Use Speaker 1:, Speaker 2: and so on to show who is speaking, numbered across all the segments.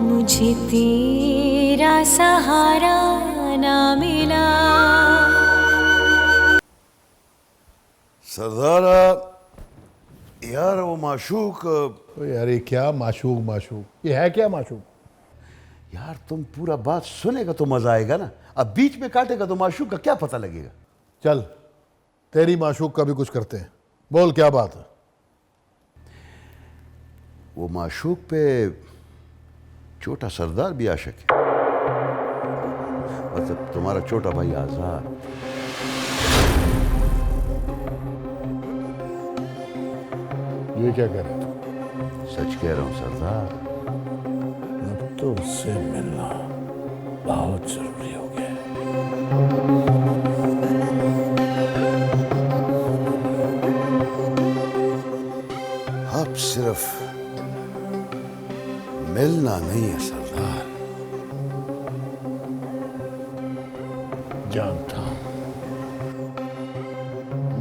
Speaker 1: मुझे तेरा सहारा ना मिला।
Speaker 2: सरदारा यार वो माशूक
Speaker 3: यार ये क्या माशूक माशूक, ये है क्या माशूक?
Speaker 2: यार तुम पूरा बात सुनेगा तो मजा आएगा ना, अब बीच में काटेगा तो माशूक का क्या पता लगेगा।
Speaker 3: चल तेरी माशूक का भी कुछ करते हैं, बोल क्या बात है।
Speaker 2: वो माशूक पे छोटा सरदार भी आशिक है, मतलब तुम्हारा छोटा भाई आजाद।
Speaker 3: ये क्या कह रहे तू?
Speaker 2: सच कह रहा हूं सरदार।
Speaker 3: अब तो उससे मिलना बहुत जरूरी हो गया है।
Speaker 2: अब सिर्फ मिलना नहीं है सरदार,
Speaker 3: जानता हूं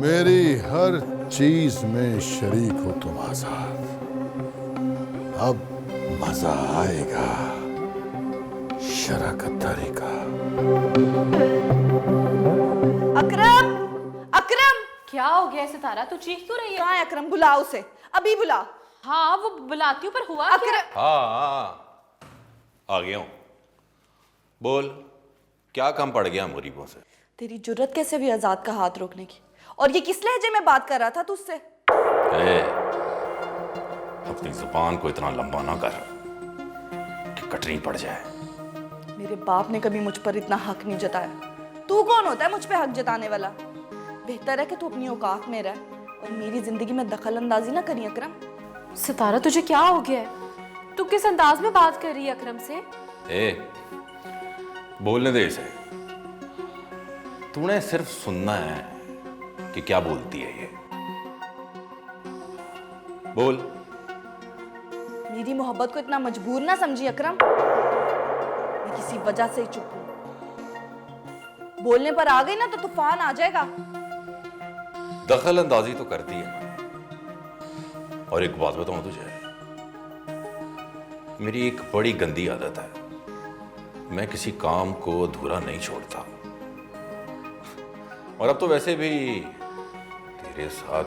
Speaker 3: मेरी हर चीज में शरीक हो तुम आजाद। अब मजा आएगा शराकतदारी का।
Speaker 4: अकरम, अकरम,
Speaker 5: क्या हो गया सितारा? तू चीख क्यों रही है?
Speaker 4: कहाँ है अकरम? बुला उसे, अभी बुला।
Speaker 5: हाँ वो बुलाती हूँ, पर हुआ क्या?
Speaker 4: अकरम,
Speaker 6: हाँ आ गया हूं। बोल क्या काम पड़ गया हम गरीबों से?
Speaker 4: तेरी जुर्रत कैसे भी आजाद का हाथ रोकने की? और ये किस लहजे में बात कर रहा था तुझसे?
Speaker 6: अपनी जुबान को इतना लंबा ना कर कि कटनी पड़ जाए।
Speaker 4: मेरे बाप ने कभी मुझ पर इतना हक नहीं जताया। तू कौन होता है मुझ पे हक जताने वाला? बेहतर है कि तू अपनी औकात में रह और मेरी जिंदगी में दखल अंदाजी ना करी अकरम।
Speaker 5: सितारा तुझे क्या हो गया है? तू किस अंदाज में बात कर रही है अकरम से?
Speaker 6: बोलने दे इसे। तूने सिर्फ सुनना है कि क्या बोलती है ये। बोल।
Speaker 4: मेरी मोहब्बत को इतना मजबूर ना समझी अकरम। मैं किसी वजह से ही चुप हूं। बोलने पर आ गई ना तो तूफान आ जाएगा।
Speaker 6: दखल अंदाजी तो करती है मैंने। और एक बात बताऊं तुझे, मेरी एक बड़ी गंदी आदत है, मैं किसी काम को अधूरा नहीं छोड़ता। और अब तो वैसे भी तेरे साथ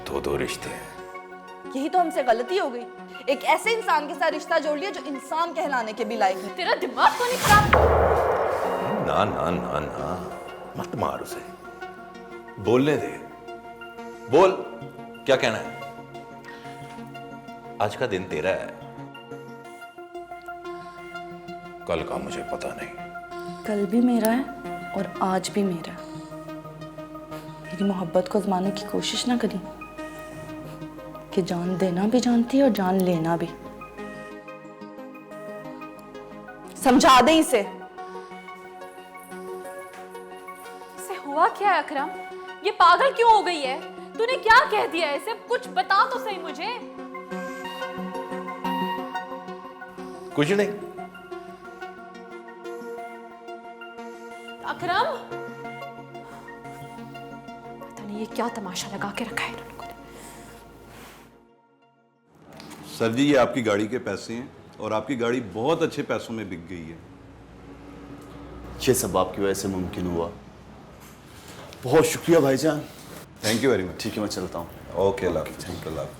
Speaker 6: दो दो रिश्ते हैं।
Speaker 4: यही तो हमसे गलती हो गई, एक ऐसे इंसान के साथ रिश्ता जोड़ लिया जो इंसान कहलाने के भी लायक नहीं।
Speaker 5: तेरा दिमाग तो नहीं खराब?
Speaker 6: ना ना ना ना, मत मार उसे, बोलने दे। बोल क्या कहना है। आज का दिन तेरा है, कल का मुझे पता नहीं।
Speaker 4: कल भी मेरा है और आज भी मेरा है। मेरी मोहब्बत को आजमाने की कोशिश ना करी कि जान देना भी जानती है और जान लेना भी। समझा दे इसे।
Speaker 5: इसे हुआ क्या है अकरम? ये पागल क्यों हो गई है? तूने क्या कह दिया है इसे? कुछ बता तो सही मुझे।
Speaker 6: कुछ नहीं।
Speaker 5: अकरम, पता नहीं ये क्या तमाशा लगा के रखा है इन्होंने।
Speaker 7: सर जी ये आपकी गाड़ी के पैसे हैं और आपकी गाड़ी बहुत अच्छे पैसों में बिक गई है।
Speaker 8: ये सब आपकी वजह से मुमकिन हुआ। बहुत शुक्रिया भाईजान।
Speaker 7: Thank you very much.
Speaker 8: ठीक है मैं चलता हूँ।
Speaker 7: ओके अल्लाह हाफिज़।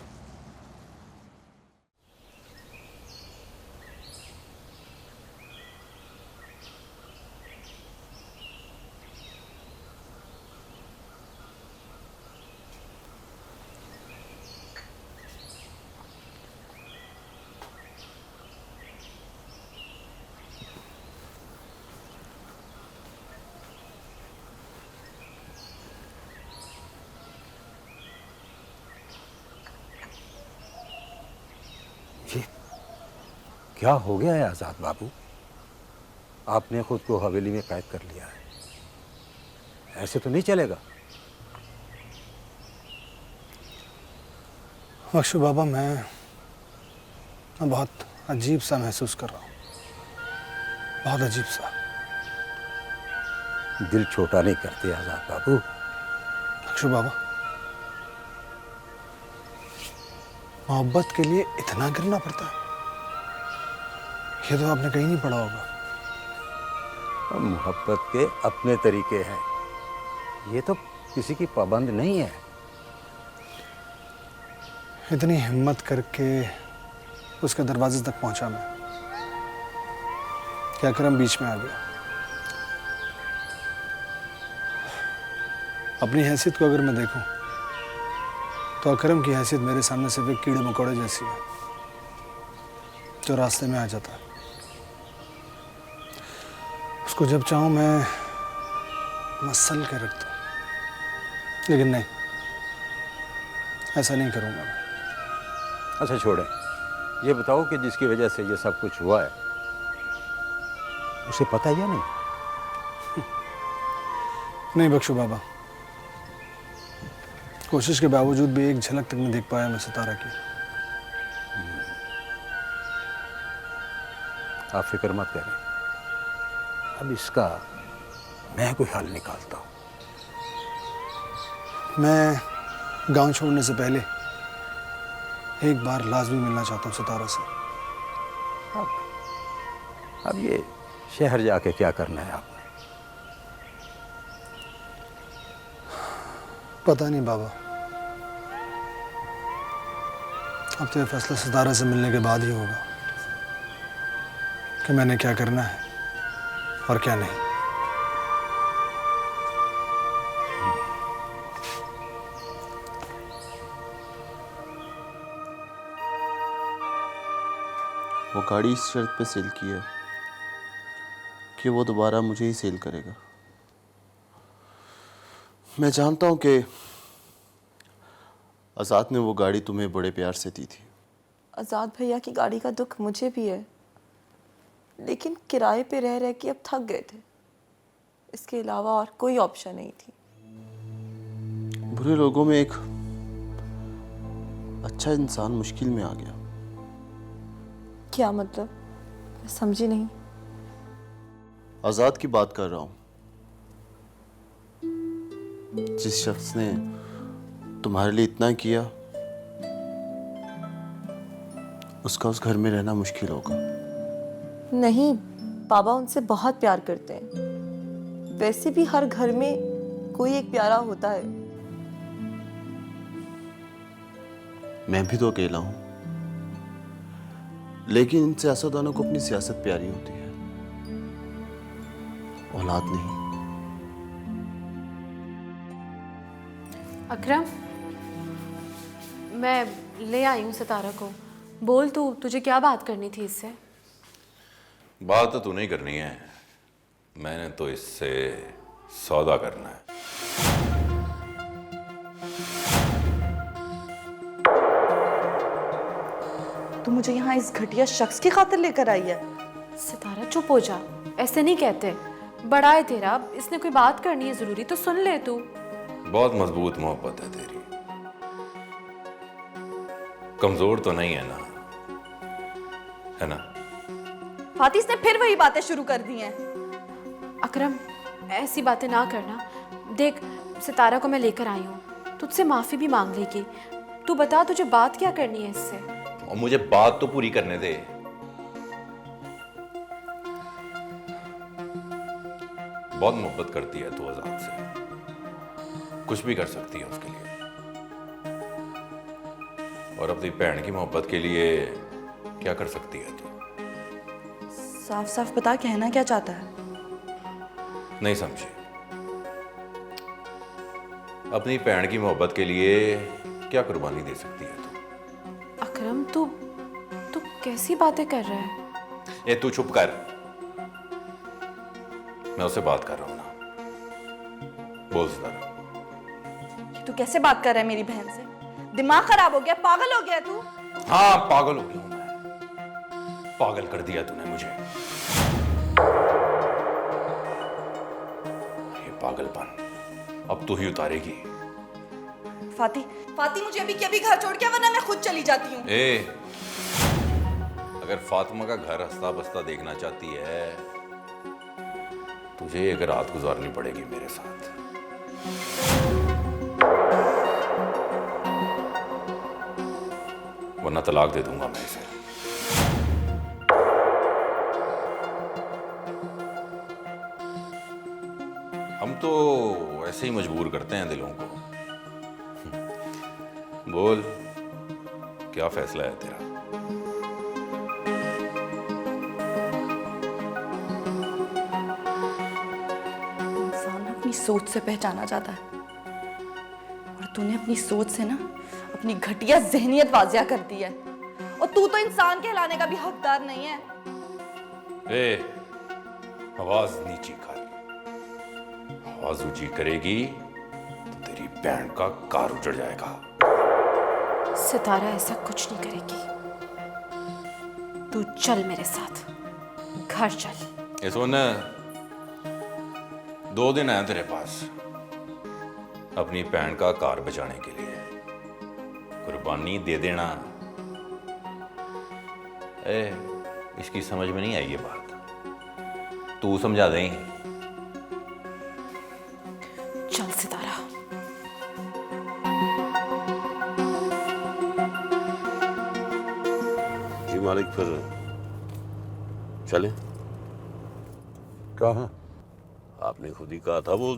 Speaker 9: क्या हो गया है आजाद बाबू? आपने खुद को हवेली में कैद कर लिया है, ऐसे तो नहीं चलेगा।
Speaker 10: बख्शो बाबा, मैं बहुत अजीब सा महसूस कर रहा हूँ, बहुत अजीब सा।
Speaker 9: दिल छोटा नहीं करते आजाद बाबू।
Speaker 10: बख्शो बाबा, मोहब्बत के लिए इतना गिरना पड़ता है? ये तो आपने कहीं नहीं पढ़ा होगा।
Speaker 9: अब मोहब्बत के अपने तरीके हैं, ये तो किसी की पाबंद नहीं है।
Speaker 10: इतनी हिम्मत करके उसके दरवाजे तक पहुंचा मैं, क्या अकरम बीच में आ गया। अपनी हैसियत को अगर मैं देखूं तो अकरम की हैसियत मेरे सामने सिर्फ एक कीड़े मकोड़े जैसी है जो रास्ते में आ जाता है। उसको जब चाहूं मैं मसल के रख दूं, लेकिन नहीं, ऐसा नहीं करूंगा मैं।
Speaker 9: अच्छा छोड़ें, ये बताओ कि जिसकी वजह से ये सब कुछ हुआ है उसे पता है या नहीं?
Speaker 10: नहीं बख्शू बाबा, कोशिश के बावजूद भी एक झलक तक नहीं देख पाया मैं सितारा की।
Speaker 9: आप फिक्र मत करें, अब इसका मैं कोई हल निकालता हूं।
Speaker 10: मैं गांव छोड़ने से पहले एक बार लाजमी मिलना चाहता हूं सितारा से।
Speaker 9: अब ये शहर जाके क्या करना है आपने?
Speaker 10: पता नहीं बाबा, अब तो ये फैसला सितारा से मिलने के बाद ही होगा कि मैंने क्या करना है और क्या नहीं।
Speaker 8: वो गाड़ी इस शर्त पे सेल की है कि वो दोबारा मुझे ही सेल करेगा। मैं जानता हूं कि आज़ाद ने वो गाड़ी तुम्हें बड़े प्यार से दी थी।
Speaker 4: आज़ाद भैया की गाड़ी का दुख मुझे भी है, लेकिन किराए पे रह रह के अब थक गए थे। इसके अलावा और कोई ऑप्शन नहीं थी।
Speaker 8: बुरे लोगों में एक अच्छा इंसान मुश्किल में आ गया।
Speaker 4: क्या मतलब? मैं समझी नहीं।
Speaker 8: आज़ाद की बात कर रहा हूं, जिस शख्स ने तुम्हारे लिए इतना किया उसका उस घर में रहना मुश्किल होगा।
Speaker 4: नहीं, बाबा उनसे बहुत प्यार करते हैं। वैसे भी हर घर में कोई एक प्यारा होता है।
Speaker 8: मैं भी तो अकेला हूं, लेकिन इन सियासतदानों को अपनी सियासत प्यारी होती है, औलाद नहीं।
Speaker 5: अकरम, मैं ले आई हूँ सितारा को। बोल तू, तुझे क्या बात करनी थी इससे?
Speaker 6: बात तो तू नहीं करनी है, मैंने तो इससे सौदा करना है।
Speaker 4: तू मुझे यहाँ इस घटिया शख्स की खातिर लेकर आई है?
Speaker 5: सितारा चुप हो जा, ऐसे नहीं कहते। बड़ा है तेरा, इसने कोई बात करनी है जरूरी तो सुन ले तू।
Speaker 6: बहुत मजबूत मोहब्बत है तेरी, कमजोर तो नहीं है ना, है ना?
Speaker 4: फातिस ने फिर वही बातें शुरू कर दी हैं।
Speaker 5: अकरम, ऐसी बातें ना करना। देख, सितारा को मैं लेकर आई हूँ, तुझसे माफी भी मांग लेगी। तू बता, तुझे बात क्या करनी है इससे?
Speaker 6: और मुझे बात तो पूरी करने दे। बहुत मोहब्बत करती है तू आज़ाद से, कुछ भी कर सकती है उसके लिए, और अपनी बहन की मोहब्बत के लिए क्या कर सकती है तू?
Speaker 4: साफ साफ बता, कहना क्या चाहता है?
Speaker 6: नहीं समझी। अपनी बहन की मोहब्बत के लिए क्या कुर्बानी दे सकती है तू?
Speaker 5: अकरम, तू कैसी बातें कर रहा है?
Speaker 6: ये तू चुप कर, मैं उससे बात कर रहा हूं ना। बोल सितारा।
Speaker 4: तू कैसे बात कर रहा है मेरी बहन से? दिमाग खराब हो गया, पागल हो गया तू?
Speaker 6: हाँ, पागल हो गया हूं मैं, पागल कर दिया तूने मुझे। ये पागलपन अब तू ही उतारेगी।
Speaker 4: फाती मुझे अभी के अभी घर छोड़ के, वरना मैं खुद चली जाती हूँ।
Speaker 6: अगर फातिमा का घर हंसता बसता देखना चाहती है, तुझे एक रात गुजारनी पड़ेगी मेरे साथ। वरना तलाक दे दूंगा मैं इसे। तो ऐसे ही मजबूर करते हैं दिलों को। बोल, क्या फैसला है तेरा?
Speaker 4: इंसान अपनी सोच से पहचाना जाता है, और तूने अपनी सोच से ना अपनी घटिया जहनियत वाजिया कर दी है। और तू तो इंसान कहलाने का भी हकदार नहीं है।
Speaker 6: ए, आवाज नीची कर। आवाज ऊंची करेगी तो तेरी बहन का कार उजड़ जाएगा।
Speaker 5: सितारा ऐसा कुछ नहीं करेगी। तू चल मेरे साथ, घर चल।
Speaker 6: ये सुन, 2 दिन है तेरे पास अपनी बहन का कार बचाने के लिए। कुर्बानी दे देना। ए, इसकी समझ में नहीं आई ये बात, तू समझा दे।
Speaker 5: चल सितारा।
Speaker 7: जी मालिक, फिर चलें?
Speaker 9: कहाँ?
Speaker 7: आपने खुद ही कहा था वो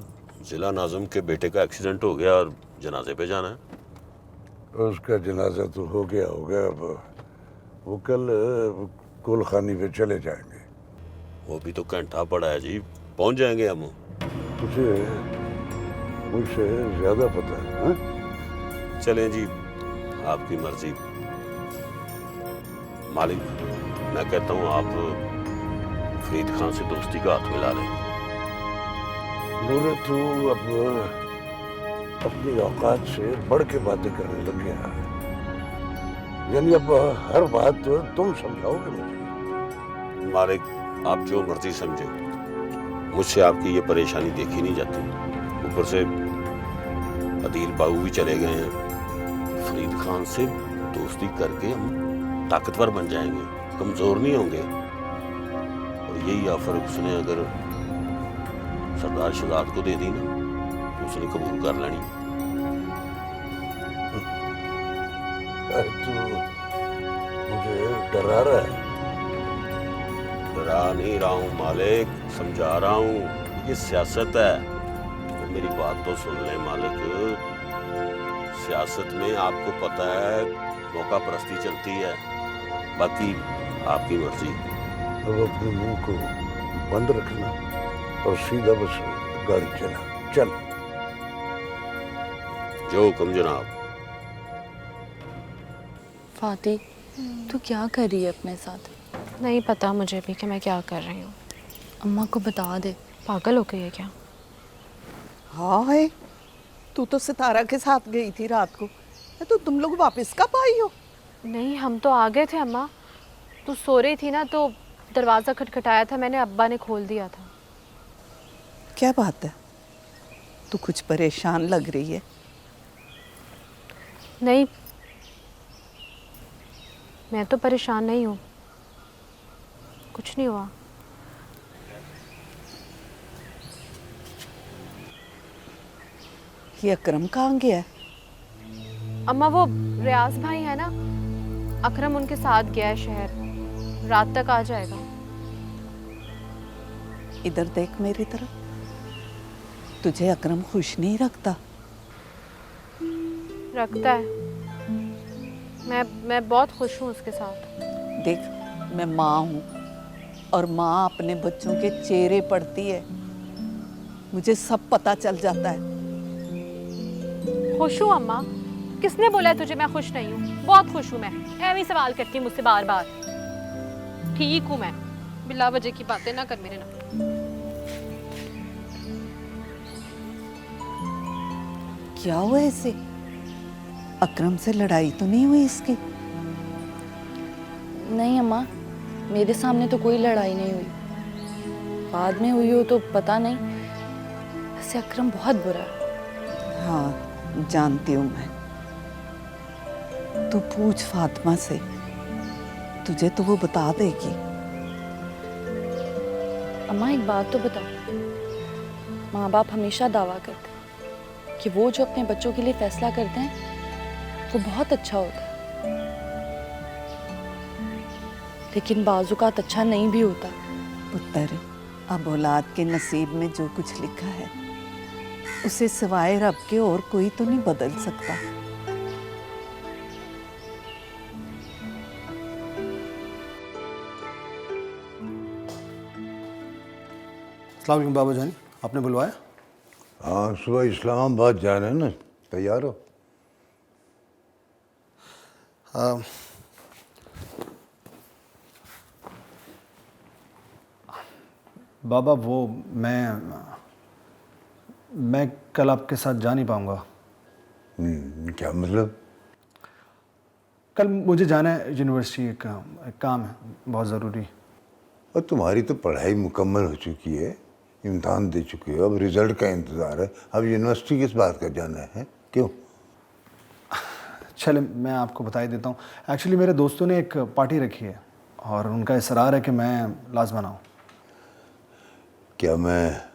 Speaker 7: जिला नाज़िम के बेटे का एक्सीडेंट हो गया और जनाजे पे जाना है।
Speaker 9: उसका जनाजा तो हो गया होगा। अब वो कल कुलखानी पे चले जाएंगे।
Speaker 7: वो भी तो घंटा पड़ा है जी, पहुंच जाएंगे हम।
Speaker 9: तुझे मुझसे ज्यादा पता है, हाँ?
Speaker 7: चलें जी, आपकी मर्जी। मालिक, मैं कहता हूँ आप फरीद खान से दोस्ती का हाथ मिला लें।
Speaker 9: नूरे, तू अब अपनी औकात से बढ़ के बातें करने लग गया है। यानी अब हर बात तुम समझाओगे मुझे?
Speaker 7: मालिक, आप जो मर्जी समझे, मुझसे आपकी ये परेशानी देखी नहीं जाती। ऊपर से अदील बाबू भी चले गए हैं। फरीद खान से दोस्ती करके हम ताकतवर बन जाएंगे, कमजोर नहीं होंगे। और यही ऑफर उसने अगर सरदार शहजाद को दे दी ना, तो उसने कबूल कर लेनी।
Speaker 9: तू मुझे डरा रहा है?
Speaker 7: डरा नहीं रहा हूँ मालिक, समझा रहा हूँ। ये सियासत है। तो मेरी बात तो सुन ले मालिक। सियासत में आपको पता है मौका परस्ती चलती है। बाकी आपकी मर्जी।
Speaker 9: अब अपने मुंह को बंद रखना और सीधा बस गाड़ी चला। चल।
Speaker 7: जो हुक्म जनाब।
Speaker 4: फाती, तू क्या कर रही है अपने साथ?
Speaker 5: नहीं पता मुझे भी कि मैं क्या कर रही हूँ।
Speaker 4: अम्मा को बता दे।
Speaker 5: पागल हो गई है क्या?
Speaker 11: हाँ है, तू तो सितारा के साथ गई थी रात को, तो तुम लोग वापस कब आई हो?
Speaker 5: नहीं, हम तो आ गए थे अम्मा। तू सो रही थी ना, तो दरवाज़ा खटखटाया था मैंने, अब्बा ने खोल दिया था।
Speaker 11: क्या बात है, तू कुछ परेशान लग रही है।
Speaker 5: नहीं, मैं तो परेशान नहीं हूँ, कुछ नहीं हुआ।
Speaker 11: ये अकरम कहाँ गया है?
Speaker 5: अम्मा, वो रियाज भाई है ना, अकरम उनके साथ गया है शहर, रात तक आ जाएगा।
Speaker 11: इधर देख मेरी तरफ। तुझे अकरम खुश नहीं रखता?
Speaker 5: रखता है। मैं बहुत खुश हूँ उसके साथ।
Speaker 11: देख, मैं माँ हूँ और माँ अपने बच्चों के चेहरे पढ़ती है। मुझे सब पता चल जाता है।
Speaker 5: खुश हूँ अम्मा? किसने बोला है तुझे मैं खुश नहीं हूँ? बहुत खुश हूँ मैं। ऐਵੇਂ सवाल करती है मुझसे बार बार। ठीक हूँ मैं, बिला वजह की बातें ना कर मेरे ना।
Speaker 11: क्या हुआ ऐसे? अकरम से लड़ाई तो नहीं हुई इसकी?
Speaker 4: नहीं अम्मा, मेरे सामने तो कोई लड़ाई नहीं हुई। बाद में हुई हो तो पता नहीं। वैसे अकरम बहुत बुरा है।
Speaker 11: हाँ, जानती हूँ मैं। तू पूछ फातिमा से, तुझे तो वो बता देगी।
Speaker 4: अम्मा एक बात तो बताओ, माँ बाप हमेशा दावा करते हैं कि वो जो अपने बच्चों के लिए फैसला करते हैं वो बहुत अच्छा होता है, लेकिन बाजुकात अच्छा नहीं भी होता।
Speaker 11: पुत्र, अब औलाद के नसीब में जो कुछ लिखा है उसे सिवाय रब के और कोई तो नहीं बदल सकता।
Speaker 10: अस्सलाम वालेकुम बाबा जानी, आपने बुलवाया?
Speaker 9: हाँ, सुबह इस्लामाबाद जा रहे हैं ना, तैयार हो?
Speaker 10: बाबा वो मैं कल आपके साथ जा नहीं पाऊंगा।
Speaker 9: क्या मतलब?
Speaker 10: कल मुझे जाना है यूनिवर्सिटी, एक काम है बहुत ज़रूरी।
Speaker 9: और तुम्हारी तो पढ़ाई मुकम्मल हो चुकी है, इम्तहान दे चुके हो, अब रिजल्ट का इंतज़ार है। अब यूनिवर्सिटी किस बात का जाना है? क्यों?
Speaker 10: चले मैं आपको बता ही देता हूँ। एक्चुअली मेरे दोस्तों ने एक पार्टी रखी है और उनका इसरार है कि मैं लाज़मन आऊँ।
Speaker 9: क्या मैं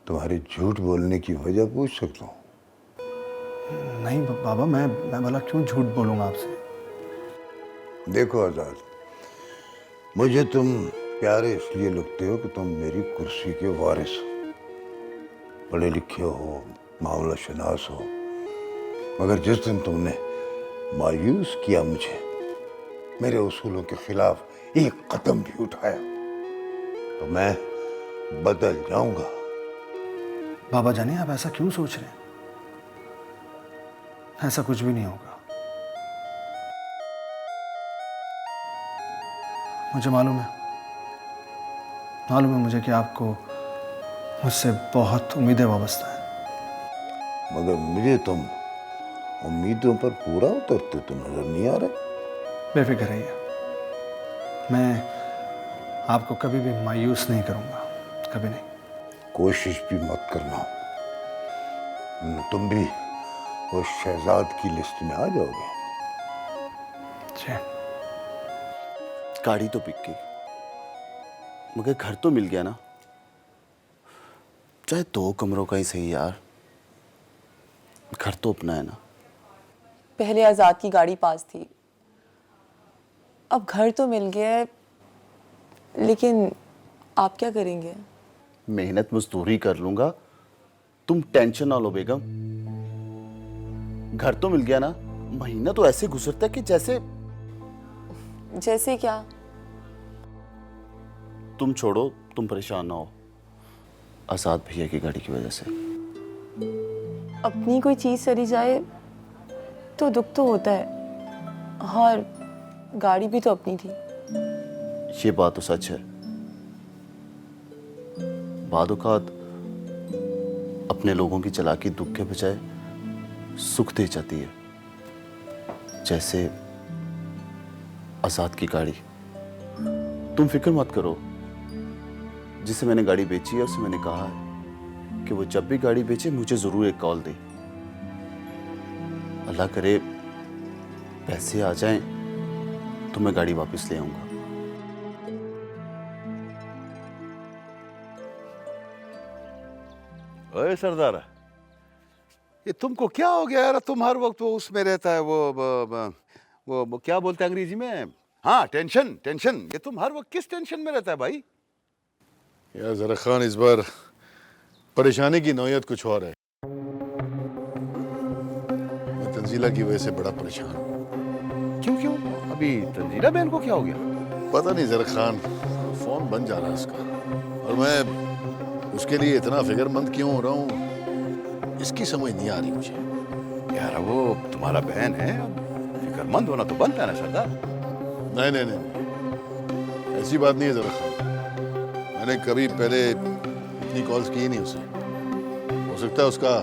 Speaker 9: तुम्हारे झूठ बोलने की वजह पूछ सकता हूँ?
Speaker 10: नहीं बाबा, मैं भला क्यों झूठ बोलूँगा आपसे?
Speaker 9: देखो आज़ाद, मुझे तुम प्यारे इसलिए लगते हो कि तुम मेरी कुर्सी के वारिस हो, पढ़े लिखे हो, मामला शनास हो। मगर जिस दिन तुमने मायूस किया मुझे, मेरे उसूलों के खिलाफ एक कदम भी उठाया, तो मैं बदल जाऊंगा।
Speaker 10: बाबा जाने आप ऐसा क्यों सोच रहे हैं? ऐसा कुछ भी नहीं होगा। मुझे मालूम है मुझे कि आपको मुझसे बहुत उम्मीदें वाबस्ता है।
Speaker 9: मगर मुझे तुम उम्मीदों पर पूरा उतरते तो नजर नहीं आ रहे।
Speaker 10: बेफिक्र रहिए, मैं आपको कभी भी मायूस नहीं करूंगा, कभी नहीं।
Speaker 9: कोशिश भी मत करना, तुम भी उस शहजाद की लिस्ट में आ जाओगे।
Speaker 10: जी।
Speaker 8: गाड़ी तो बिक गई, मगर घर तो मिल गया ना, चाहे 2 कमरों का ही सही यार, घर तो अपना है ना।
Speaker 12: पहले आजाद की गाड़ी पास थी, अब घर तो मिल गया है, लेकिन आप क्या करेंगे?
Speaker 8: मेहनत मजदूरी कर लूंगा, तुम टेंशन ना लो बेगम। घर तो मिल गया ना, महीना तो ऐसे गुजरता है कि
Speaker 12: जैसे क्या?
Speaker 8: तुम छोड़ो, तुम परेशान ना हो आजाद भैया की गाड़ी की वजह से।
Speaker 12: अपनी कोई चीज चली जाए तो दुख तो होता है, और गाड़ी भी तो अपनी थी।
Speaker 8: ये बात तो सच है, बाद औक़ात अपने लोगों की चालाकी दुख के बजाय सुख दे जाती है, जैसे आजाद की गाड़ी। तुम फिक्र मत करो, जिसे मैंने गाड़ी बेची है उसे मैंने कहा है कि वो जब भी गाड़ी बेचे मुझे जरूर एक कॉल दे। अल्लाह करे पैसे आ जाएं तो मैं गाड़ी वापस ले आऊंगा।
Speaker 2: ओए सरदार, ये तुमको क्या हो गया यार? तुम हर वक्त वो उसमें रहता है, वो क्या बोलते हैं अंग्रेजी में? हाँ, टेंशन टेंशन। ये तुम हर वक्त किस टेंशन में रहता है भाई?
Speaker 3: यार जरा खान, इस बार परेशानी की नौयत कुछ और है। मैं तंजीला की वजह से बड़ा परेशान हूँ।
Speaker 2: क्यों? अभी तंजीला बहन को क्या हो गया?
Speaker 3: पता नहीं जरा खान, फोन बंद जा रहा है उसका, और मैं उसके लिए इतना फिक्रमंद क्यों हो रहा हूँ, इसकी समझ नहीं आ रही मुझे।
Speaker 2: यार वो तुम्हारा बहन है, फिक्रमंद होना तो बनता है ना सरदार।
Speaker 3: नहीं, ऐसी बात नहीं है जरा खान। मैंने कभी पहले इतनी कॉल्स की नहीं उसे, हो सकता है उसका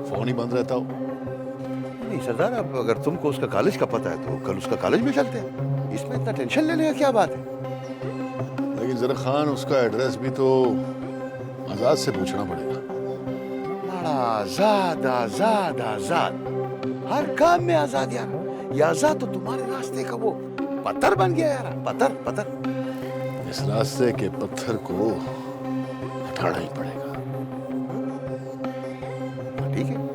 Speaker 3: फोन ही बंद रहता हो।
Speaker 2: नहीं सरदार, अब अगर तुमको उसका कॉलेज का पता है तो कल उसका कॉलेज में चलते हैं, इसमें इतना टेंशन लेने का क्या बात है?
Speaker 3: लेकिन जरा खान, उसका एड्रेस भी तो आजाद से पूछना पड़ेगा।
Speaker 2: आजाद आजाद आजाद, हर काम में आजाद यार। ये आजाद तो तुम्हारे रास्ते का वो पत्थर बन गया यार, पत्थर।
Speaker 3: इस रास्ते के पत्थर को हटाना ही पड़ेगा।
Speaker 2: ठीक है।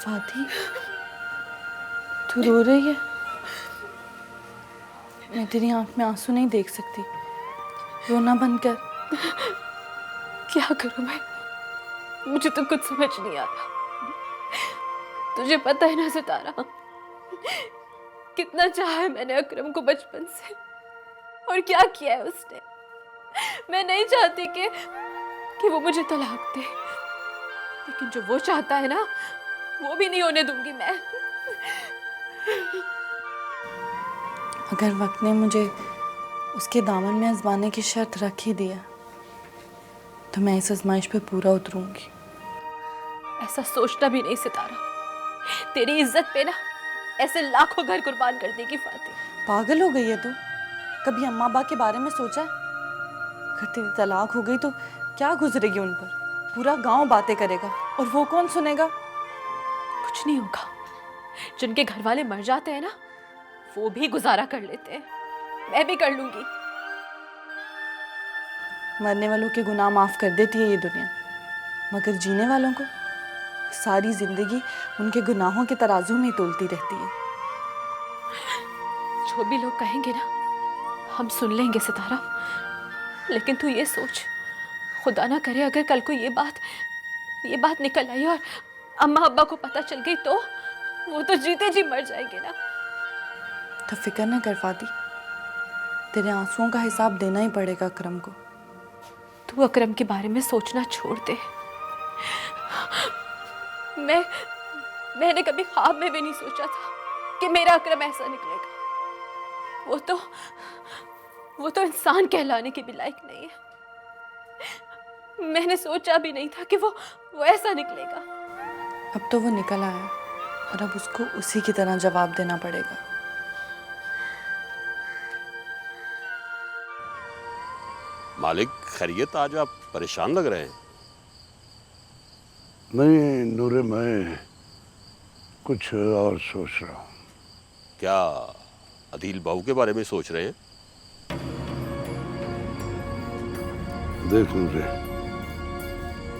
Speaker 12: फाती,
Speaker 4: तू रो रही है? मैं तेरी आंख में आंसू नहीं देख सकती, रोना बंद कर।
Speaker 5: क्या करूं मैं? मुझे तो कुछ समझ नहीं आ रहा। तुझे पता है ना सितारा, कितना चाहा है मैंने अकरम को बचपन से, और क्या किया है उसने। मैं नहीं चाहती कि वो मुझे तलाक दे, लेकिन जो वो चाहता है ना, वो भी नहीं होने दूंगी मैं।
Speaker 4: अगर वक्त ने मुझे उसके दामन में आजमाने की शर्त रख ही दिया, तो मैं इस आजमाइश पे पूरा उतरूंगी।
Speaker 5: ऐसा सोचना भी नहीं सितारा, तेरी इज्जत पे ना ऐसे लाखों घर कुर्बान कर देगी फातिह।
Speaker 4: पागल हो गई है तू? कभी अम्मा अब्बा के बारे में सोचा है? अगर तेरी तलाक हो गई तो क्या गुजरेगी उन पर? पूरा गांव बातें करेगा, और वो कौन सुनेगा?
Speaker 5: कुछ नहीं होगा। जिनके घर वाले मर जाते हैं ना, वो भी गुजारा कर लेते हैं। मैं भी कर लूंगी।
Speaker 4: मरने वालों के गुनाह माफ कर देती है ये दुनिया, मगर जीने वालों को सारी जिंदगी उनके गुनाहों के तराजू में ही तोलती रहती है।
Speaker 5: जो भी लोग कहेंगे ना, हम सुन लेंगे सितारा, लेकिन तू ये सोच, खुदा ना करे अगर कल को ये बात निकल आई और अम्मा अब्बा को पता चल गई, तो वो तो जीते जी मर जाएंगे ना।
Speaker 4: तो फिक्र न कर फाती, तेरे आंसुओं का हिसाब देना ही पड़ेगा अकरम को।
Speaker 5: तू अकरम के बारे में सोचना छोड़ दे। मैंने कभी ख्वाब में भी नहीं सोचा था कि मेरा अकरम ऐसा निकलेगा। वो तो इंसान कहलाने के भी लायक नहीं है। मैंने सोचा भी नहीं था कि वो ऐसा निकलेगा।
Speaker 4: अब तो वो निकल आया, और अब उसको उसी की तरह जवाब देना पड़ेगा।
Speaker 7: मालिक खैरियत, आज आप परेशान लग रहे हैं।
Speaker 9: नहीं नूरे, मैं कुछ और सोच रहा हूँ।
Speaker 7: क्या अदील बाबू के बारे में सोच रहे हैं?
Speaker 9: देख नूरे,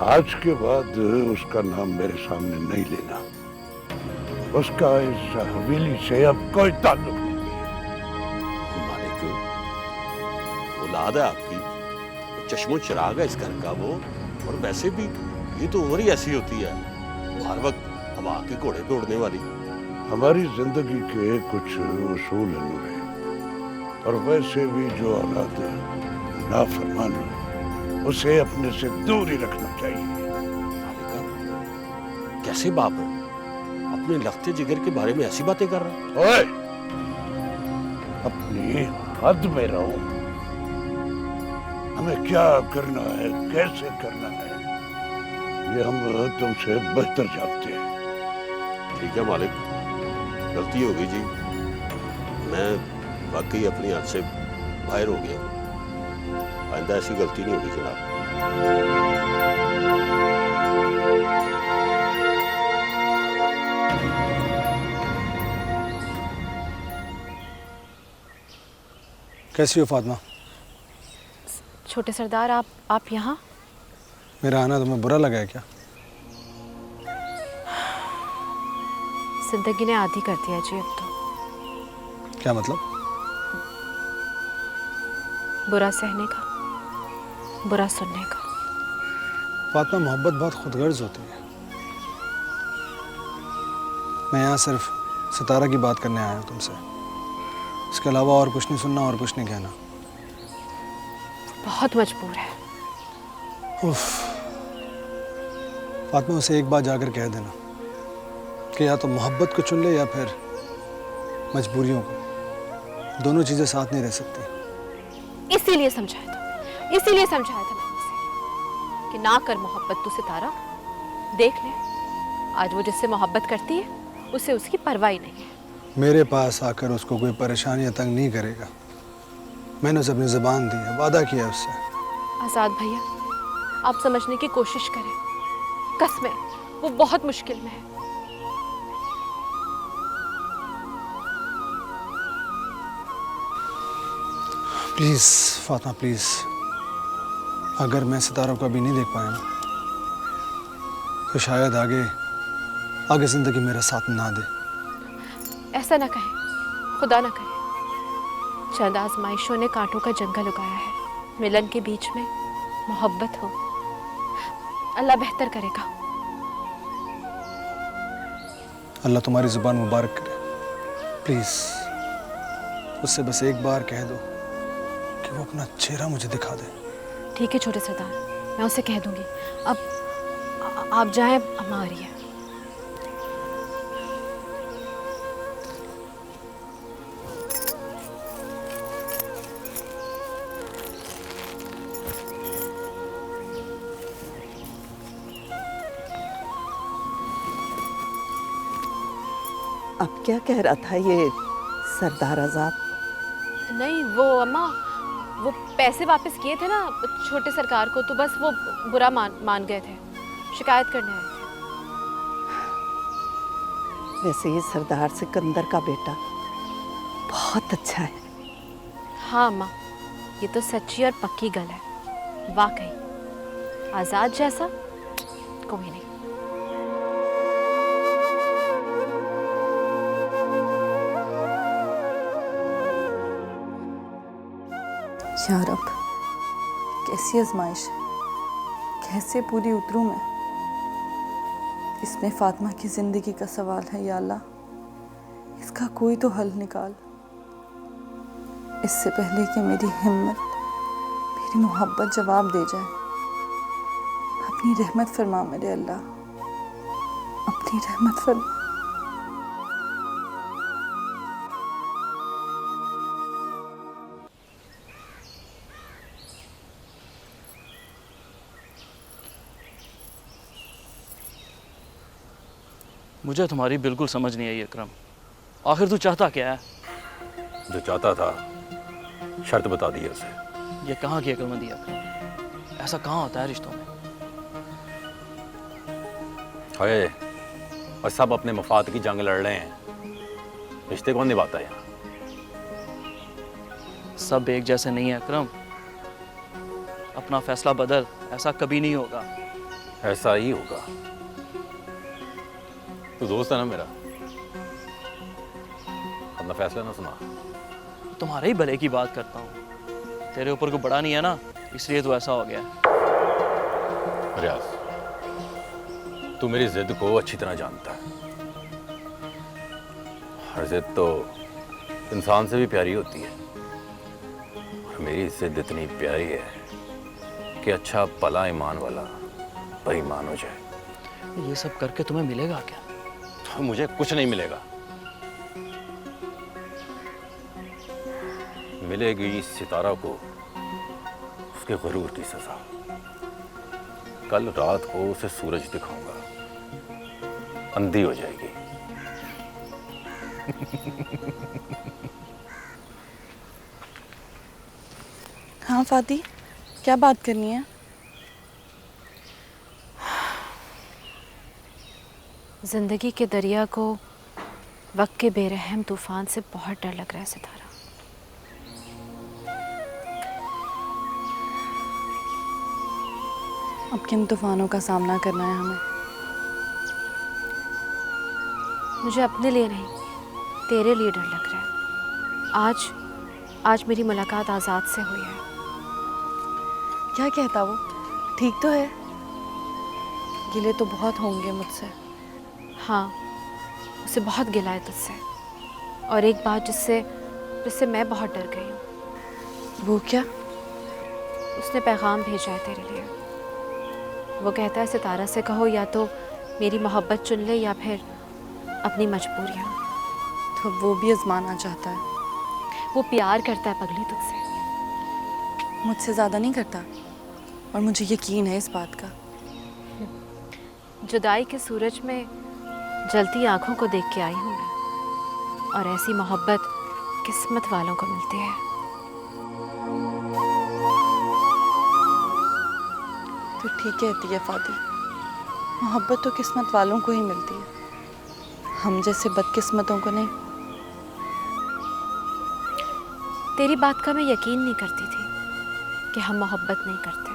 Speaker 9: आज के बाद उसका नाम मेरे सामने नहीं लेना। उसका इस हवेली से अब कोई ताल्लुक नहीं।
Speaker 7: मालिक, औलाद है आपकी, चश्मो चिराग है इस घर का वो, और वैसे भी ये तो उम्र ही ऐसी होती है, वो हर वक्त हवा के घोड़े पे उड़ने वाली।
Speaker 9: हमारी जिंदगी के कुछ उसूल हैं नूरे, और वैसे भी जो औलाद नाफरमान हो, उसे अपने से दूर ही रखना चाहिए।
Speaker 7: कैसे बाप अपने लखते जिगर के बारे में ऐसी बातें कर रहा है?
Speaker 9: ओए, अपनी हद में रहो। हमें क्या करना है, कैसे करना है, ये हम तुमसे बेहतर जानते हैं।
Speaker 7: ठीक है मालिक, गलती हो गई जी। मैं वाकई अपनी हद से बाहर हो गया। आइंदा ऐसी गलती नहीं होगी जनाब।
Speaker 10: कैसी हो फातिमा?
Speaker 5: छोटे सरदार, आप यहाँ?
Speaker 10: मेरा आना तुम्हें बुरा लगा है क्या?
Speaker 5: जिंदगी ने आदी कर दिया जी अब तो।
Speaker 10: क्या मतलब?
Speaker 5: बुरा सहने का, बुरा सुनने का।
Speaker 10: फातिमा, मोहब्बत बहुत खुदगर्ज होती है। मैं यहाँ सिर्फ सितारा की बात करने आया हूँ तुमसे। इसके अलावा और कुछ नहीं सुनना और कुछ नहीं कहना।
Speaker 5: बहुत मजबूर है।
Speaker 10: उफ। फातिमा, उसे एक बार जाकर कह देना कि या तो मोहब्बत को चुन ले या फिर मजबूरियों को। दोनों चीज़ें साथ नहीं रह सकती।
Speaker 5: इसीलिए समझाया था मैंने उसे कि ना कर मोहब्बत तू सितारा। देख ले, आज वो जिससे मोहब्बत करती है उसे उसकी परवाह ही नहीं है।
Speaker 10: मेरे पास आकर उसको कोई परेशानी या तंग नहीं करेगा। मैंने उसे अपनी ज़बान दी है, वादा किया उससे।
Speaker 5: आज़ाद भैया, आप समझने की कोशिश करें। कसमें वो बहुत मुश्किल में है।
Speaker 10: Please Fatima, please. अगर मैं सितारा को अभी नहीं देख पाया ना, तो शायद आगे ज़िंदगी मेरा साथ ना दे।
Speaker 5: ऐसा ना कहें, खुदा ना करे। चंद आजमाइशों ने कांटों का जंगल उगाया है। मिलन के बीच में मोहब्बत हो, अल्लाह बेहतर करेगा।
Speaker 10: अल्लाह तुम्हारी जुबान मुबारक करे। प्लीज उससे बस एक बार कह दो कि वो अपना चेहरा मुझे दिखा दे।
Speaker 5: ठीक है छोटे सरदार, मैं उसे कह दूंगी। अब आप जाएं, अम्मा आ रही है।
Speaker 11: अब क्या कह रहा था ये सरदार आजाद?
Speaker 5: नहीं वो अम्मा, वो पैसे वापस किए थे ना छोटे सरकार को, तो बस वो बुरा मान गए थे, शिकायत करने आए थे।
Speaker 11: वैसे ये सरदार सिकंदर का बेटा बहुत अच्छा है।
Speaker 5: हाँ अम्मा, ये तो सच्ची और पक्की गल है। वाकई आजाद जैसा कोई नहीं।
Speaker 4: यार अब कैसी आजमाइश है, कैसे पूरी उतरूं मैं? इसमें फातिमा की जिंदगी का सवाल है। या अल्लाह, इसका कोई तो हल निकाल। इससे पहले कि मेरी हिम्मत, मेरी मोहब्बत जवाब दे जाए, अपनी रहमत फरमा मेरे अल्लाह, अपनी रहमत फरमा।
Speaker 13: मुझे तुम्हारी बिल्कुल समझ नहीं आई अकरम। आखिर तू चाहता क्या है?
Speaker 6: जो चाहता था शर्त बता दी है उसे।
Speaker 13: ये कहाँ की अकलमंदी है अकरम? ऐसा कहाँ होता है रिश्तों में?
Speaker 6: है और सब अपने मफाद की जंग लड़ रहे हैं। रिश्ते कौन निभाता है यहाँ?
Speaker 13: सब एक जैसे नहीं है अकरम। अपना फैसला बदल, ऐसा कभी नहीं होगा।
Speaker 6: ऐसा ही होगा। तू दोस्त है ना मेरा, अपना फैसला ना सुना।
Speaker 13: तुम्हारे ही भले की बात करता हूँ। तेरे ऊपर कोई बड़ा नहीं है ना, इसलिए तो ऐसा हो गया।
Speaker 6: रियाज, तू मेरी जिद को अच्छी तरह जानता है। हर जिद तो इंसान से भी प्यारी होती है, और मेरी जिद इतनी प्यारी है कि अच्छा भला ईमान वाला बेईमान हो जाए।
Speaker 13: ये सब करके तुम्हें मिलेगा क्या?
Speaker 6: तो मुझे कुछ नहीं मिलेगा। मिलेगी सितारा को उसके गुरूर की सजा। कल रात को उसे सूरज दिखाऊंगा, अंधी हो जाएगी।
Speaker 4: हाँ फाती, क्या बात करनी है?
Speaker 5: जिंदगी के दरिया को वक्त के बेरहम तूफान से बहुत डर लग रहा है सितारा।
Speaker 4: अब किन तूफानों का सामना करना है हमें?
Speaker 5: मुझे अपने लिए नहीं, तेरे लिए डर लग रहा है। आज मेरी मुलाकात आजाद से हुई है।
Speaker 4: क्या कहता वो? ठीक तो है? गिले तो बहुत होंगे मुझसे।
Speaker 5: हाँ, उसे बहुत गिला है तुझसे, और एक बात जिससे मैं बहुत डर गई हूँ।
Speaker 4: वो क्या?
Speaker 5: उसने पैगाम भेजा है तेरे लिए। वो कहता है सितारा से कहो या तो मेरी मोहब्बत चुन ले या फिर अपनी मजबूरियाँ।
Speaker 4: तो वो भी आजमाना चाहता है।
Speaker 5: वो प्यार करता है पगली तुझसे।
Speaker 4: मुझसे ज़्यादा नहीं करता, और मुझे यकीन है इस बात का।
Speaker 5: जुदाई के सूरज में जलती आंखों को देख के आई हूँ मैं, और ऐसी मोहब्बत किस्मत वालों को मिलती है।
Speaker 4: तो ठीक कहती है फाती, मोहब्बत तो किस्मत वालों को ही मिलती है, हम जैसे बदकिस्मतों को नहीं।
Speaker 5: तेरी बात का मैं यकीन नहीं करती थी कि हम मोहब्बत नहीं करते,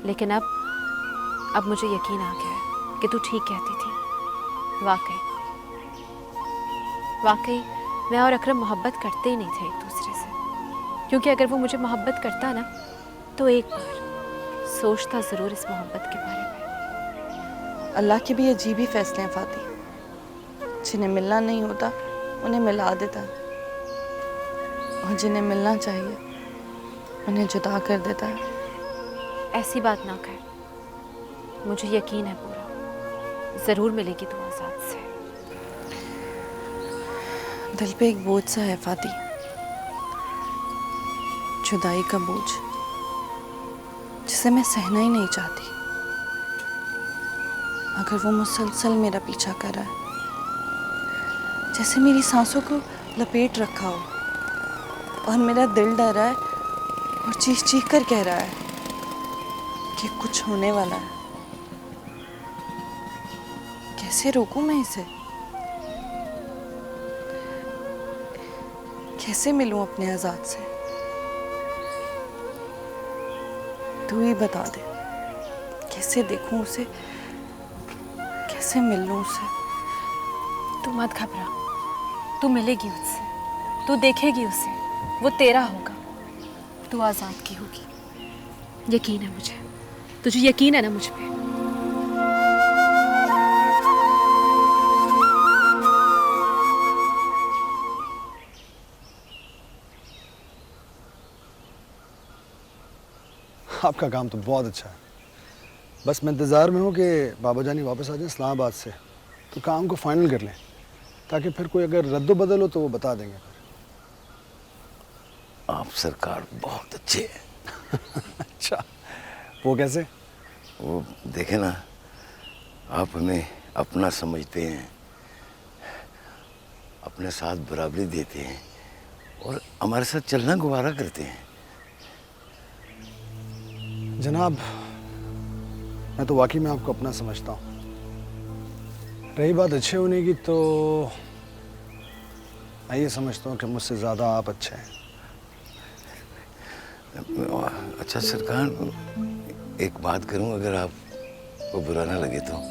Speaker 5: लेकिन अब मुझे यकीन आ गया है कि तू ठीक कहती थी। वाकई वाकई मैं और अकरम मोहब्बत करते ही नहीं थे एक दूसरे से, क्योंकि अगर वो मुझे मोहब्बत करता ना तो एक बार सोचता ज़रूर इस मोहब्बत के बारे में।
Speaker 4: अल्लाह के भी अजीब ही फैसले हैं फाती, जिन्हें मिलना नहीं होता उन्हें मिला देता है, और जिन्हें मिलना चाहिए उन्हें जुदा कर देता है।
Speaker 5: ऐसी बात ना कर, मुझे यकीन है पूरा ज़रूर मिलेगी तू आज़ाद से।
Speaker 4: दिल पे एक बोझ सा है फाती, जुदाई का बोझ जिसे मैं सहना ही नहीं चाहती। अगर वो मुसलसल मेरा पीछा कर रहा है, जैसे मेरी सांसों को लपेट रखा हो, और मेरा दिल डर रहा है और चीख चीख कर कह रहा है कि कुछ होने वाला है, कैसे रोकूं मैं इसे? कैसे मिलूं अपने आजाद से? तू ही बता दे, कैसे देखूं उसे, कैसे मिल लूं उसे?
Speaker 5: तू मत घबरा, तू मिलेगी उससे, तू देखेगी उसे, वो तेरा होगा, तू आज़ाद की होगी। यकीन है मुझे, तुझे यकीन है ना मुझ पे?
Speaker 10: आपका काम तो बहुत अच्छा है, बस मैं इंतज़ार में हूँ कि बाबा जानी वापस आ जाए इस्लामाबाद से, तो काम को फाइनल कर लें, ताकि फिर कोई अगर रद्द बदल हो तो वो बता देंगे फिर।
Speaker 9: आप सरकार बहुत अच्छे हैं।
Speaker 10: अच्छा, वो कैसे?
Speaker 9: वो देखे ना, आप हमें अपना समझते हैं, अपने साथ बराबरी देते हैं और हमारे साथ चलना गुवारा करते हैं।
Speaker 10: जनाब, मैं तो वाकई में आपको अपना समझता हूँ। रही बात अच्छे होने की, तो मैं ये समझता हूँ कि मुझसे ज़्यादा आप अच्छे हैं।
Speaker 9: अच्छा सरकार, एक बात करूँ, अगर आपको बुरा ना लगे तो?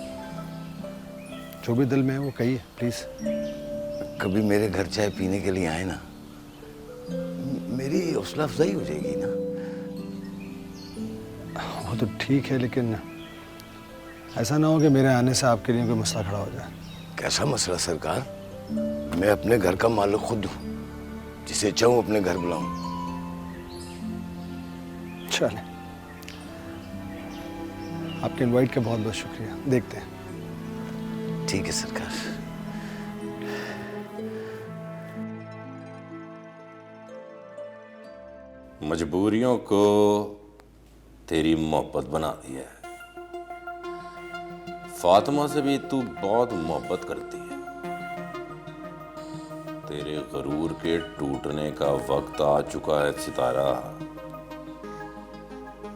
Speaker 10: जो भी दिल में है वो कहिए प्लीज़।
Speaker 9: कभी मेरे घर चाय पीने के लिए आए ना, मेरी हौसला अफजाई हो जाएगी ना।
Speaker 10: वो तो ठीक है, लेकिन ऐसा ना हो कि मेरे आने से आपके लिए कोई मसला खड़ा हो जाए।
Speaker 9: कैसा मसला सरकार? मैं अपने घर का मालिक खुद हूँ, जिसे चाहूँ अपने घर बुलाऊं।
Speaker 10: चले, आपके इनवाइट का बहुत बहुत शुक्रिया, देखते हैं।
Speaker 9: ठीक है सरकार।
Speaker 6: मजबूरियों को तेरी मोहब्बत बना दी है। फातिमा से भी तू बहुत मोहब्बत करती है। तेरे गरूर के टूटने का वक्त आ चुका है सितारा,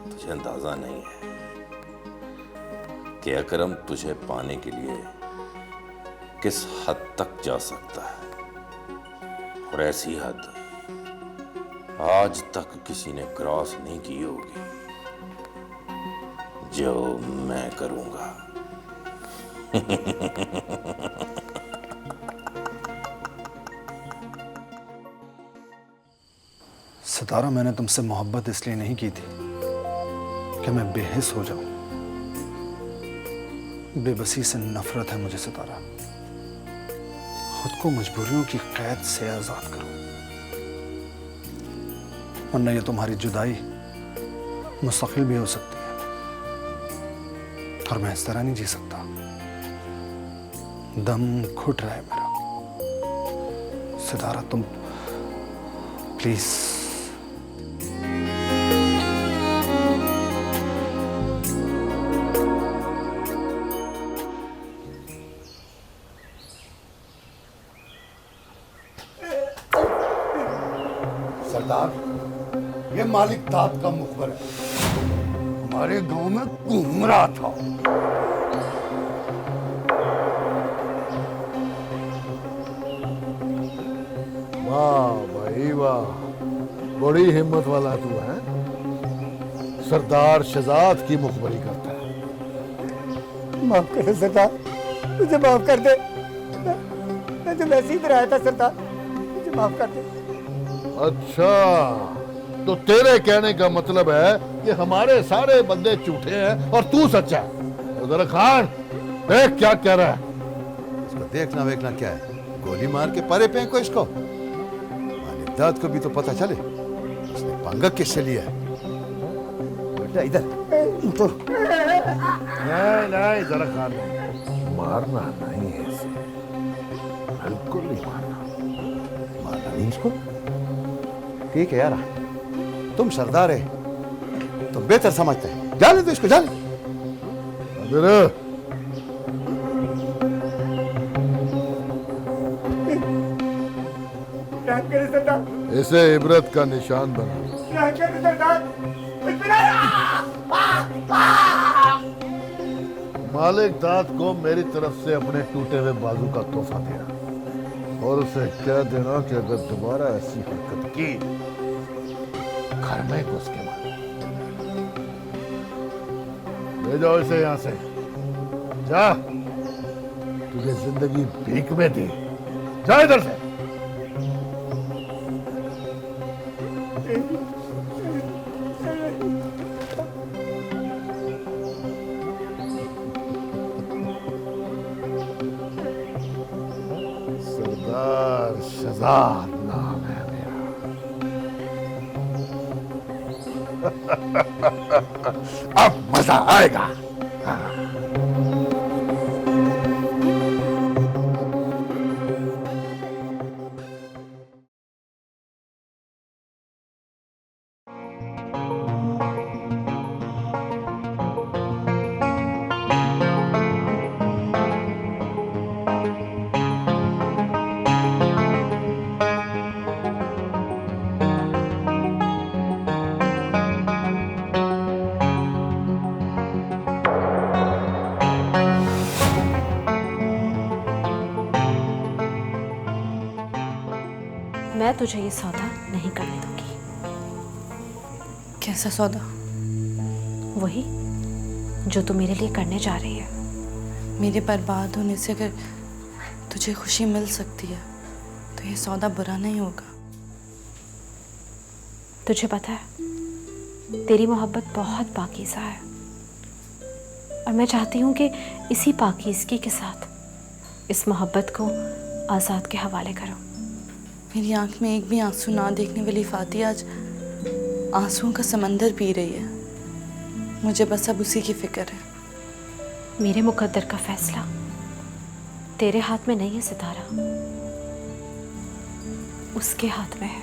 Speaker 6: तुझे अंदाजा नहीं है कि अकरम तुझे पाने के लिए किस हद तक जा सकता है, और ऐसी हद आज तक किसी ने क्रॉस नहीं की होगी जो मैं करूंगा।
Speaker 10: सितारा, मैंने तुमसे मोहब्बत इसलिए नहीं की थी कि मैं बेहिस हो जाऊं। बेबसी से नफरत है मुझे सितारा। खुद को मजबूरियों की कैद से आजाद करो, वरना ये तुम्हारी जुदाई मुस्तकिल भी हो सकती है, और मैं इस तरह नहीं जी सकता। दम घुट रहा है मेरा। सितारा, तुम प्लीज।
Speaker 2: सरदार, ये मालिक ताप का मुखबर है, हमारे गांव में घूम रहा था।
Speaker 9: वाह भाई वाह, बड़ी हिम्मत वाला तू है। सरदार शहजाद की मुखबरी करता है।
Speaker 14: माफ कर सरदार, मुझे माफ कर दे। मैं तो वैसे ही डराया था सरदार, मुझे माफ कर दे।
Speaker 3: अच्छा, तो तेरे कहने का मतलब है कि हमारे सारे बंदे झूठे हैं और तू सच्चा है। उधर खान देख क्या कह रहा है।
Speaker 2: इसको देखना वेखना क्या है, गोली मार के परे फेंको इसको। मालिकदाद को भी तो पता चले उसने पंगा किससे लिया है। बेटा इधर तो
Speaker 3: नहीं जरा खान, मारना नहीं है इसे, बिल्कुल नहीं मारना
Speaker 2: नहीं इसको। ठीक है यार, तुम सरदार है तो बेहतर समझते हैं, जाने दो इसको, जाने।
Speaker 3: इसे इबरत का निशान बना। मालिक दाद को मेरी तरफ से अपने टूटे हुए बाजू का तोहफा देना और उसे कह देना कि अगर दोबारा ऐसी हरकत की घर में घुस के मार। ले जाओ इसे यहां से, जा, तुझे जिंदगी भीख में दी, जा इधर से। सरदार शहजाद नाम है मेरा। अब मजा आएगा।
Speaker 5: मैं तुझे ये सौदा नहीं करने दूंगी।
Speaker 4: कैसा सौदा?
Speaker 5: वही जो तू मेरे लिए करने जा रही है।
Speaker 4: मेरे बर्बाद होने से अगर तुझे खुशी मिल सकती है तो ये सौदा बुरा नहीं होगा।
Speaker 5: तुझे पता है तेरी मोहब्बत बहुत पाकीज़ा है और मैं चाहती हूँ कि इसी पाकीज़गी के साथ इस मोहब्बत को आज़ाद के हवाले करूँ।
Speaker 4: मेरी आंख में एक भी आंसू ना देखने वाली फाती आज आंसुओं का समंदर पी रही है। मुझे बस अब उसी की फिक्र है।
Speaker 5: मेरे मुकद्दर का फैसला तेरे हाथ में नहीं है सितारा, उसके हाथ में है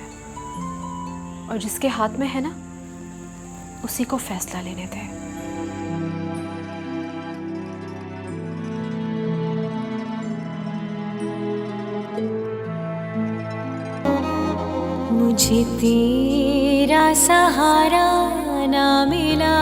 Speaker 5: और जिसके हाथ में है ना उसी को फैसला लेने दे।
Speaker 1: मुझे तेरा सहारा ना मिला।